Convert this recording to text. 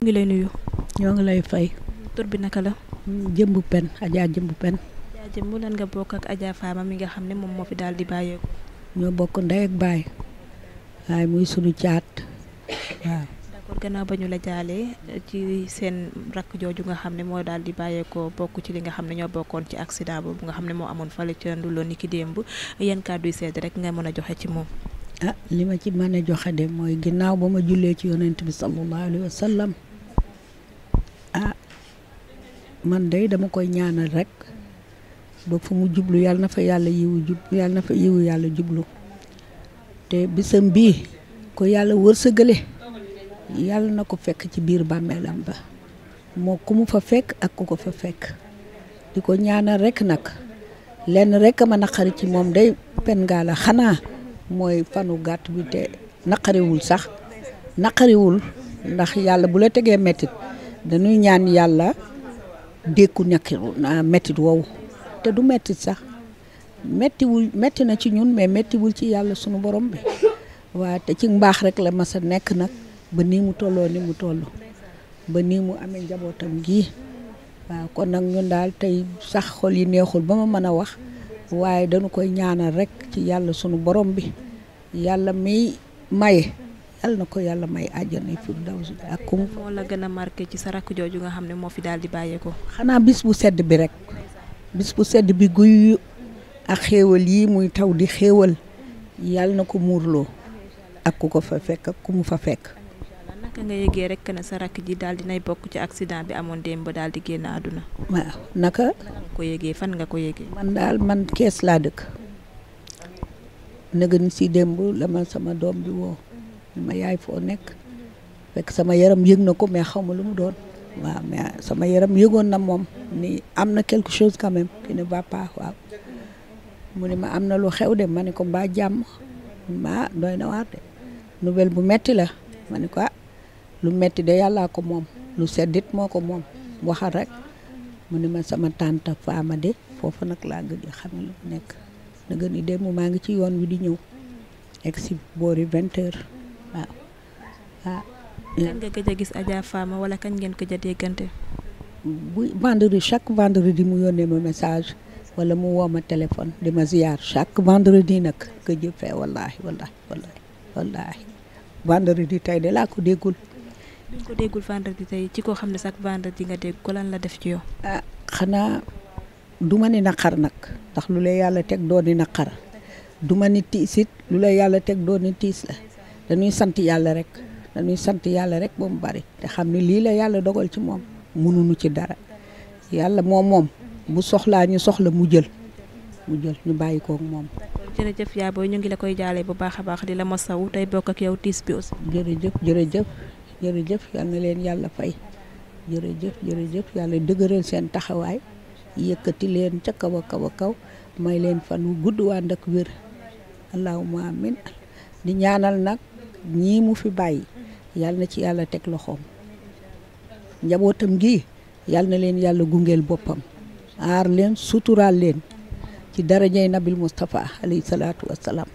ngi lay nuyu. ñoo ngi lay fay. tur bi naka la. Jëmbu Pen Adja Jëmbu Pen. Adja Jëmbu lan nga bokk ak Adja Fama mi nga xam ne moom moo fi daal di bàyyeeku. ñoo bokk ndey ak baay waaye muy sunu caat waaw. d'accord gannaaw ba ñu la jaalee ci seen rakk jooju nga xam ne moo daal di bàyyeekoo bokk ci li nga xam ne ñoo bokkoon ci accident boobu nga xam ne moo amoon fale ca Ndoulo ni ki démb yan kàddu yu sedd rek nga mën a joxe ci moom. li ma ci mën a joxe de mooy ginnaaw ba ma jullee ci yonent bi sallallahu alayhi wa sallam man de dama koy ñaanal rek ba fu mu jublu yàlla na fa yàlla yiwu yàlla jublu te bisam bii ko yàlla wërsëgale yàlla na ko fekk ci biir bàmmeelam ba moo ku mu fa fekk ak ku ko fa fekk di ko ñaanal rek nag lenn rek a ma naqari ci moom day pen gaa la xanaa mooy fanu gàtt bi te naqariwul sax naqariwul ndax yàlla bu la tegee mettit dañuy ñaan yàlla dékku ñakkiru mettit woowu te du mettit sax metti na ci ñun mais mettiwul ci yàlla sunu borom bi waaw te ci mbaax rek la masa nekk nag ba nii mu tolloo ni mu toll ba nii mu amee njabootam gii waaw kon nag ñun daal tey sax xol yi neexul ba ma mën a wax waaye dañu koy ñaanal rek ci yàlla sunu borom bi yàlla miy maye yàlla na ko yàlla may àjjana firdawsi ak kum moo la gën a marqué ci sa rakk jooju nga xam ne moo fi daal di bàyyeekoo. xanaa bis bu sedd bi rek bis bu sedd bi guy ak xéewal yi muy taw di xéewal yàlla na ko muurloo ak ku ko fa fekk ak ku mu fa fekk. naka nga yëgee rek ne sa rakk ji daal di nay bokk ci accident bi amoon démb ba daal di génn àdduna. waaw naka. nga ko yëgee fan nga ko yëgee. man kees laa dëkk nëgë ni si démb la ma sama doom bi woo ma yaay foo nekk fekk sama yaram yëg na ko mais xaw ma lu mu doon waaw mais sama yaram yëgoon na moom ni am na quelque chose quand même qui ne va pas waaw mu ne ma am na lu xew de ma ne ko mbaa jàmm ma doy na waar de nouvelle bu metti la ma ne ko lu metti de yàllaa ko moom lu seddit moo ko moom waxal rek mu ne ma sama tante Fama de foofu nag laa gëj a xam lu nekk na gën ni dem maa ngi ci yoon wi di ñëw egg si boori 20h waaw kañ nga gëj a gis Adja Fama wala kañ ngeen gëj a déggante. bu vendredi chaque vendredi mu yónnee ma message wala mu woo ma téléphone di ma ziyaar chaque vendredi nag gëj fee wallaahi vendredi tey de laa ko déggul. bi ko déggul vendredi tey ci koo xam ne chaque vendredi nga dégg ko lan la def ci yow. xanaa du ma ni naqar nag ndax lu la yàlla teg doon ni naqar du ma ni tiis it lu la yàlla teg doon ni tiis la dañuy sant yàlla rek ba mu bari te xam ni lii la yàlla dogal ci moom mënuñu ci dara yàlla moom bu soxlaa ñu soxla mu jël ñu bàyyi koog moom. jërëjëf yaa booy ñu ngi la koy jaalee bu baax a baax di la masawu tey bokk ak yow tiis bi aussi. jërëjëf yal na leen yàlla fay jërëjëf yàlla dëgëral seen taxawaay yëkkati leen ca kaw a kaw may leen fan wu gudd waan ak wér allahumma amin di ñaanal nag ñii mu fi bàyyi yàlla na ci yàlla teg loxoom njabootam gi yàlla na leen yàlla gungeel boppam aar leen suturaal leen ci darajay nabil Mustafa alayhi salaatu wassalaam